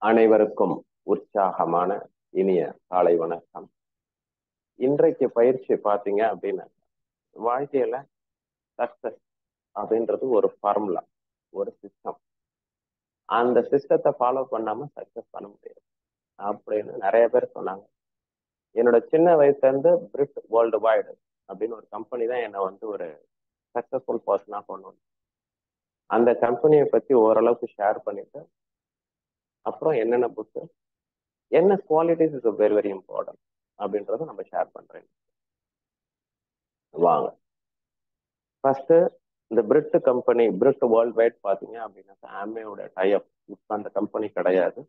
அனைவருக்கும் உற்சாகமான இனிய காலை வணக்கம். இன்றைக்கு பயிற்சி பார்த்தீங்க அப்படின்னா, வாழ்க்கையில சக்சஸ் அப்படின்றது ஒரு ஃபார்முலா, ஒரு சிஸ்டம். அந்த சிஸ்டத்தை ஃபாலோ பண்ணாம சக்சஸ் பண்ண முடியாது அப்படின்னு நிறைய பேர் சொன்னாங்க. என்னோட சின்ன வயசுல இருந்து பிரிட் வேர்ல்டு வைடு அப்படின்னு ஒரு கம்பெனி தான் என்னை வந்து ஒரு சக்சஸ்ஃபுல் பர்சனா கொண்டு வந்து அந்த கம்பெனியை பத்தி ஓரளவுக்கு ஷேர் பண்ணிட்டு, அப்புறம் என்னென்ன புக்கு, என்ன qualities is very very important அப்படின்றத நம்ம ஷேர் பண்றேன். வாங்க. ஃபர்ஸ்ட் இந்த பிரிட் கம்பெனி, பிரிட் வேர்ல்ட் வைட் பாத்தீங்க அப்படின்னா ஆம்வேயோட டைப். இப்போ அந்த கம்பெனி கிடையாது.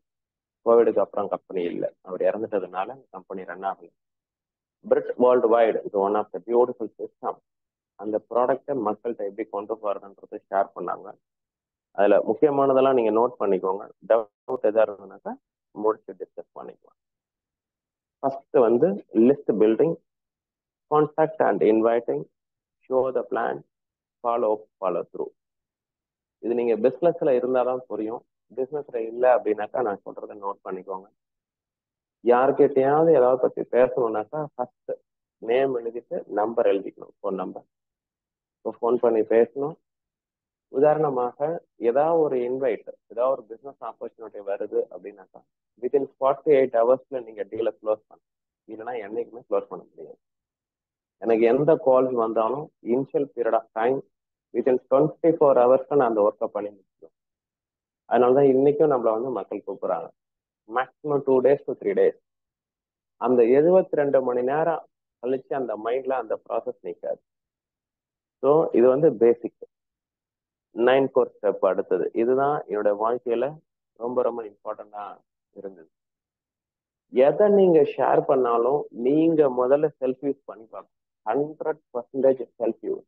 கோவிடுக்கு அப்புறம் கம்பெனி இல்லை, அவர் இறந்துட்டதுனால கம்பெனி ரன் ஆகல. பிரிட் வேர்ல்டு வைடு இது one of the beautiful system. அந்த ப்ராடக்டை மக்கள்கிட்ட எப்படி கொண்டு போறதுன்றது ஷேர் பண்ணாங்க. அதுல முக்கியமானதெல்லாம் நீங்க நோட் பண்ணிக்கோங்க. டவுட் எதா இருந்ததுனாக்கா முடிச்சு டிஸ்கஸ் பண்ணிக்கலாம். ஃபர்ஸ்ட் வந்து list building, contact and inviting, show the plan, follow through. இது நீங்க பிசினஸ்ல இருந்தாதான் புரியும். பிசினஸ்ல இல்லை அப்படின்னாக்கா நான் சொல்றதை நோட் பண்ணிக்கோங்க. யாருக்கிட்டையாவது ஏதாவது பத்தி பேசணும்னாக்கா ஃபர்ஸ்ட் நேம் எழுதிட்டு நம்பர் எழுதிக்கணும், ஃபோன் நம்பர். இப்போ ஃபோன் பண்ணி பேசணும். உதாரணமாக ஏதாவது ஒரு இன்வைட், ஏதாவது ஒரு பிசினஸ் ஆப்பர்ச்சுனிட்டி வருது அப்படின்னாக்கா வித்தின் 48 ஹவர்ஸ்ல நீங்க டீலை க்ளோஸ் பண்ணணும். இல்லைன்னா என்னைக்குமே க்ளோஸ் பண்ண முடியாது. எனக்கு எந்த கால்ஸ் வந்தாலும் initial period of time within 24 ஹவர்ஸ்ல நான் அந்த ஒர்க்கை பண்ணி முடிச்சிடுவேன். அதனாலதான் இன்னைக்கும் நம்மள வந்து மக்கள் கூப்பிடுறாங்க. Maximum 2 days to 3 days. அந்த 72 மணி நேரம் கழிச்சு அந்த மைண்ட்ல அந்த ப்ராசஸ் நிற்காது. ஸோ இது வந்து பேசிக் 9 core ஸ்டெப். அடுத்தது இதுதான் என்னோட வாழ்க்கையில ரொம்ப ரொம்ப இம்பார்ட்டண்டா இருந்தது. எதை நீங்க ஷேர் பண்ணாலும் நீங்க முதல்ல செல்ஃப் யூஸ் பண்ணி பார்க்கணும். 100% செல்ஃப் யூஸ்.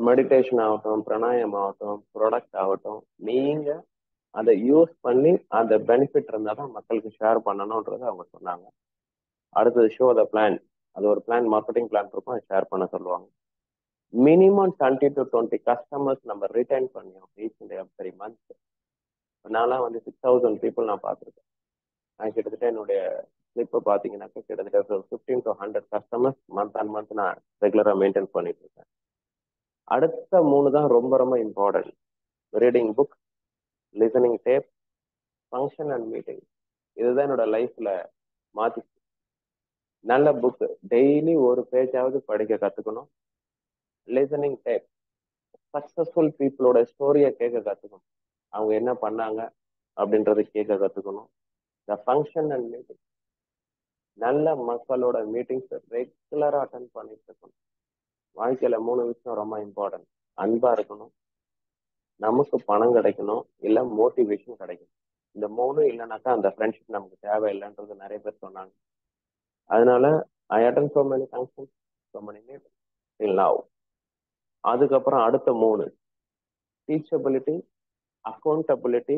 மெடிடேஷன் ஆகட்டும், பிராணாயம் ஆகட்டும், ப்ராடக்ட் ஆகட்டும், நீங்க அதை யூஸ் பண்ணி அந்த பெனிஃபிட் இருந்தால் தான் மக்களுக்கு ஷேர் பண்ணணும்ன்றது அவங்க சொன்னாங்க. அடுத்தது ஷோ த பிளான். அது ஒரு பிளான், மார்க்கெட்டிங் பிளான் இருக்கும், அதை ஷேர் பண்ண சொல்லுவாங்க. மினிமம் 20 to 20 கஸ்டமர்ஸ் நம்ம ரிட்டைன் பண்ணியோம் ஈச் அண்ட் எவ்ரி மந்த். நான்லாம் வந்து 6000 பீப்புள் நான் பார்த்துருக்கேன். நான் கிட்டத்தட்ட என்னுடைய ஸ்லிப்பை பார்த்தீங்கன்னாக்கா கிட்டத்தட்ட 15 to 100 customers month and month நான் ரெகுலராக மெயின்டைன் பண்ணிட்டு இருக்கேன். அடுத்த 3 தான் ரொம்ப ரொம்ப important. Reading book, listening tape, function and meeting. இதுதான் என்னோட லைஃப்ல மாத்தி. நல்ல புக், டெய்லி ஒரு பேஜாவது படிக்க கத்துக்கணும். லிசனிங் டேப், சக்சஸ்ஃபுல் பீப்புளோட ஸ்டோரியை கேட்க கத்துக்கணும். அவங்க என்ன பண்ணாங்க அப்படின்றத கேட்க கத்துக்கணும். த ஃபங்க்ஷன் அண்ட் மீட்டிங், நல்ல மக்களோட மீட்டிங்ஸ் ரெகுலரா அட்டன் பண்ணிட்டு இருக்கணும். வாழ்க்கையில 3 விஷயம் ரொம்ப இம்பார்ட்டன்ட். அன்பா இருக்கணும், நமக்கு பணம் கிடைக்கணும், இல்ல மோட்டிவேஷன் கிடைக்கணும். இந்த 3 இல்லைனாக்கா அந்த ஃப்ரெண்ட்ஷிப் நமக்கு தேவையில்லைன்றது நிறைய பேர் சொன்னாங்க. அதனால I attend so many functions, so many meetings till now. அதுக்கப்புறம் அடுத்த 3 teachability, accountability,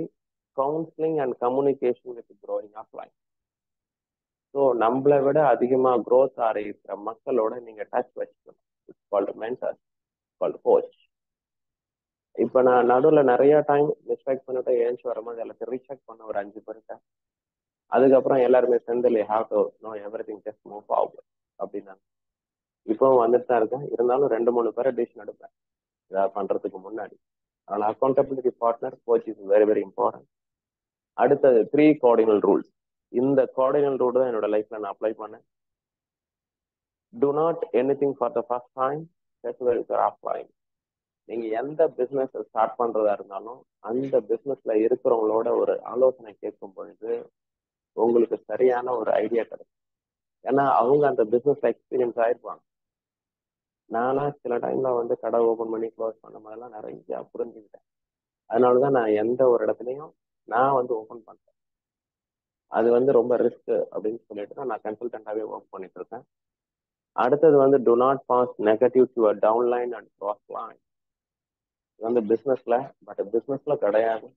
counselling and communication with growing of life. So நம்மளை விட அதிகமா க்ரோத் ஆகிருக்கிற மக்களோட நீங்க டச் வச்சுக்கணும். It's called mentor, called coach. இப்போ நான் நடுவில் நிறைய டைம் மிஸ்டேக் பண்ணிட்டு ஏஞ்சி வரும்போது எல்லாத்தையும் ரீசெக் பண்ண ஒரு 5 பேருக்கு. அதுக்கப்புறம் எல்லாருமே சேர்ந்து have to know every thing just move forward அப்படின்னா இப்பவும் வந்துட்டு தான் இருக்கேன். இருந்தாலும் 2-3 பேரை டிசிஷன் எடுப்பேன் இதை பண்றதுக்கு முன்னாடி. அதனால accountability partner, coach is very very important. அடுத்தது 3 கார்டினல் ரூல்ஸ். இந்த கார்டினல் ரூல் தான் என்னோட லைஃப்ல நான் அப்ளை பண்ணேன். To not anything for the first time, settle your offline. நீங்க எந்த பிசினஸ் ஸ்டார்ட் பண்றதா இருந்தாலும் அந்த பிசினஸ்ல இருக்கிறவங்களோட ஒரு ஆலோசனை கேட்கும் பொழுது உங்களுக்கு சரியான ஒரு ஐடியா கிடைக்கும். ஏன்னா அவங்க அந்த பிசினஸ்ல எக்ஸ்பீரியன்ஸ் ஆயிருப்பாங்க. நானா சில டைம்ல வந்து கடை ஓபன் பண்ணி க்ளோஸ் பண்ண மாதிரிலாம் நிறைய புரிஞ்சுக்கிட்டேன். அதனாலதான் நான் எந்த ஒரு இடத்துலையும் நான் வந்து ஓபன் பண்றேன். அது வந்து ரொம்ப ரிஸ்க் அப்படின்னு சொல்லிட்டு தான் நான் கன்சல்டன்டாவே ஒர்க் பண்ணிட்டு இருக்கேன். அடுத்தது வந்து do not pass negative to a downline and cross line. இது வந்து பிசினஸ்ல, பட் பிசினஸ்ல கிடையாது.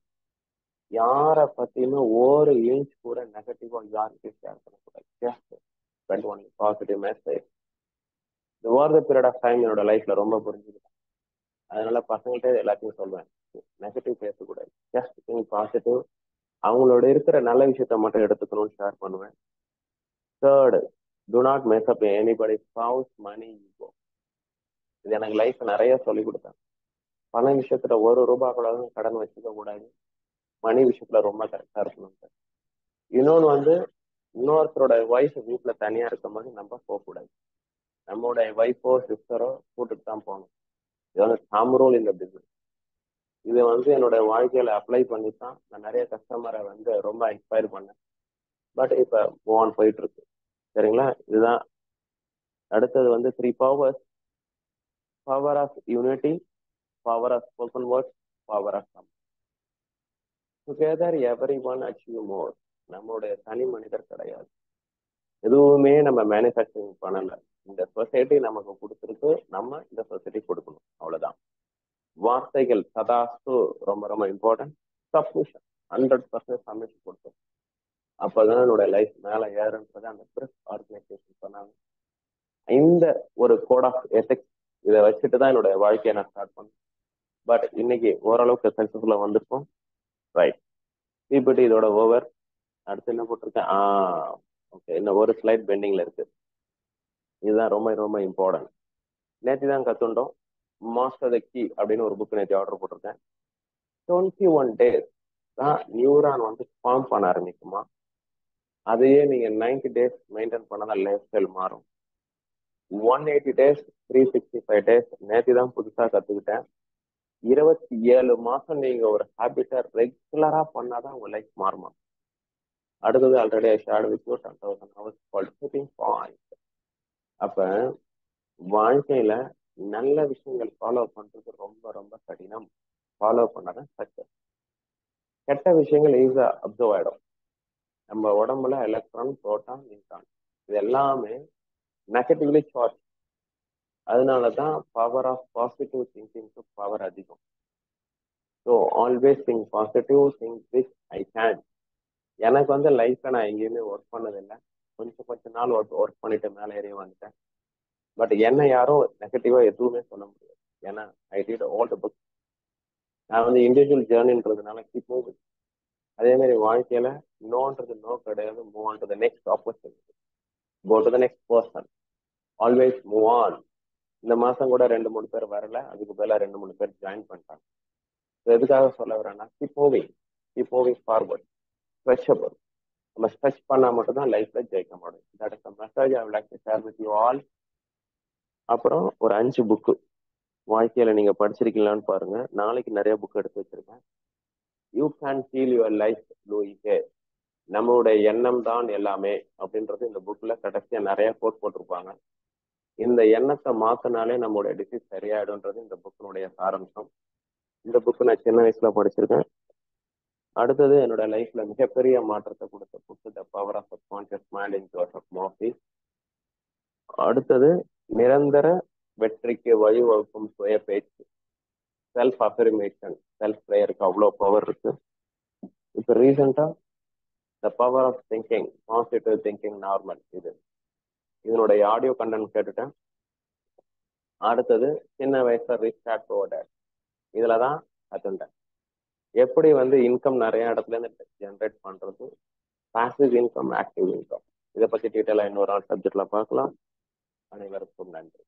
யாரை பத்தியுமே ஒரு இன்ச் கூட நெகட்டிவா யாருக்கும் ஷேர் பண்ணக்கூடாது. Just spend only positive message. இந்த over the period of time என்னோட லைஃப்ல ரொம்ப புரிஞ்சுக்கிட்டேன். அதனால பசங்கள்கிட்ட எல்லாத்தையும் சொல்வேன், நெகட்டிவ் பேசக்கூடாது. ஜஸ்ட் திங்க் பாசிட்டிவ் அவங்களோட இருக்கிற நல்ல விஷயத்த மட்டும் எடுத்துக்கணும்னு ஷேர் பண்ணுவேன். Third, do not mess up anybody spouse money ego. இது எனக்கு லைஃப் நிறைய சொல்லி கொடுத்தாங்க. பண விஷயத்துல ஒரு ரூபாய் கூட கடன் வச்சுக்க கூடாது, மணி விஷயத்துல ரொம்ப கரெக்டா இருக்கணும். இன்னொன்று வந்து, இன்னொருத்தரோட ஒய்ஃப் வீட்டுல தனியா இருக்கும் போது நம்ம போகக்கூடாது. நம்மளுடைய ஒய்ஃபோ சிஸ்டரோ கூட்டுட்டு தான் போகணும். இது வந்து சம் ரூல் இந்த பிசினஸ். இது வந்து என்னோட வாழ்க்கையில அப்ளை பண்ணி தான் நான் நிறைய கஸ்டமரை வந்து ரொம்ப இன்ஸ்பயர் பண்ணேன். பட் இப்ப மூவ் ஆன் போயிட்டு இருக்கு. சரிங்களா? இதுதான். அடுத்தது வந்து three powers: power of unity, power of spoken words, power of come together every one achieve more. நம்மளுடைய தனி மனிதர் கிடையாது. எதுவுமே நம்ம மேனுஃபேக்சரிங் பண்ணல. இந்த சொசைட்டி நமக்கு கொடுத்துருக்கு, நம்ம இந்த சொசைட்டி கொடுக்கணும், அவ்வளவுதான். வார்த்தைகள் சதாஸ்து ரொம்ப ரொம்ப இம்பார்ட்டன்ட். சப்மிஷன், 100% சப்மிஷன் கொடுத்தோம். அப்பதான் என்னோட லைஃப் மேல ஏறுன்றது அந்த பிரிஸ் ஆர்கனைசேஷன் சொன்னாங்க. இந்த ஒரு கோட் ஆஃப் எத்திக்ஸ் இதை வச்சுட்டு தான் என்னோட வாழ்க்கையை நான் ஸ்டார்ட் பண்ணேன். பட் இன்னைக்கு ஓரளவுக்கு சக்சஸ்ஃபுல்லா வந்திருக்கோம். ரைட். பிபிடி இதோட ஓவர். அடுத்து என்ன போட்டிருக்கேன்? ஓகே, இன்னும் ஒரு ஸ்லைட் பெண்டிங்ல இருக்கு. இதுதான் ரொம்ப ரொம்ப இம்பார்ட்டன்ட். நேற்று தான் கத்துண்டோம். மாஸ்டர் த கீ அப்படின்னு ஒரு புக் நேற்று ஆர்டர் போட்டிருக்கேன். 21 days தான் நியூரான் வந்து ஃபார்ம் பண்ண ஆரம்பிக்குமா. அதையே நீங்க 90 days மெயின்டைன் பண்ணாதான் லைஃப் ஸ்டைல் மாறும். 180 days, 365 days நேற்று தான் புதுசா கத்துக்கிட்டேன். 27 மாசம் நீங்க ஒரு ஹேபிட்டை ரெகுலரா பண்ணாதான் உங்க லைஃப் மாறுமா. அடுத்தது already share with 10,000 hours called tipping point. அப்ப வாழ்க்கையில நல்ல விஷயங்கள் ஃபாலோ பண்றது ரொம்ப ரொம்ப கடினம். ஃபாலோ பண்ணாதான் சக்சஸ். கெட்ட விஷயங்கள் ஈஸியா அப்சர்வ் ஆயிடும். நம்ம உடம்புல எலக்ட்ரான், புரோட்டான், நியூட்ரான் இது எல்லாமே நெகட்டிவ்லி சார்ஜ். அதனாலதான் பவர் ஆஃப் பாசிட்டிவ் திங்கிங்க்கு பவர் அதிகம். So always think positive, think this I can. எனக்கு வந்து லைஃப்ல நான் எங்கேயுமே ஒர்க் பண்ணதில்லை. கொஞ்ச நாள் ஒர்க் பண்ணிட்டு மேலே ஏறி வந்துட்டேன். பட் என்ன யாரும் நெகட்டிவா எதுவுமே சொல்ல முடியாது. ஏன்னா I did all the book. நான் வந்து இண்டிவிஜுவல் ஜேர்னின்றதுனால கீப் மூவிங். அதே மாதிரி வாழ்க்கையில நோன்றது நோ கிடையாது. Move on to the next opportunity, go to the next person, always move on. இந்த மாசம் கூட 2-3 பேர் வரல, அதுக்கு பதிலா 2-3 பேர் ஜாயின் பண்ணிட்டாங்க. எதுக்காக சொல்ல வரேன்னா, keep moving, keep moving forward, stretchable. நம்ம ஸ்ட்ரெச் பண்ணா மட்டும்தான் லைஃப்ல ஜெயிக்க முடியும். That is the message I would like to share with you all. அப்புறம் ஒரு 5 புக்கு வாழ்க்கையில நீங்க படிச்சிருக்கீங்களான்னு பாருங்க. நாளைக்கு நிறைய புக் எடுத்து வச்சிருக்கேன். You can feel your life like. நம்மளுடைய எண்ணம் தான் எல்லாமே அப்படின்றது இந்த புக்ல கடைசியா நிறைய கோட் போட்டிருப்பாங்க. இந்த எண்ணத்தை மாத்தினாலே நம்மளுடைய டிசீஸ் சரியாயிடும்ன்றது இந்த புக்கினுடைய சாராம்சம். இந்த புக்கு நான் சின்ன வயசுல படிச்சிருக்கேன். அடுத்தது என்னோட லைஃப்ல மிகப்பெரிய மாற்றத்தை கொடுத்த book the power of conscious mind in Joseph Murphy. அடுத்தது நிரந்தர வெற்றிக்கு வழிவகுக்கும் சுய பேச்சு, செல்ஃப் அஃபர்மேஷன், செல்ஃப் ப்ரேயருக்கு அவ்வளோ பவர் இருக்கு. இப்போ ரீசெண்டா the power of thinking, positive thinking normal, இதனுடைய ஆடியோ கண்டென்ட் கேட்டுட்டேன். அடுத்தது சின்ன வயசுல ரீஸ்டார்ட் ஓட, இதுலதான் கத்துட்டேன் எப்படி வந்து இன்கம் நிறைய இடத்துல இருந்து ஜென்ரேட் பண்றது, பாசிவ் இன்கம், ஆக்டிவ் இன்கம். இதை பத்தி டீட்டெயிலா இன்னொரு நாள் சப்ஜெக்ட்ல பார்க்கலாம். அனைவருக்கும் நன்றி.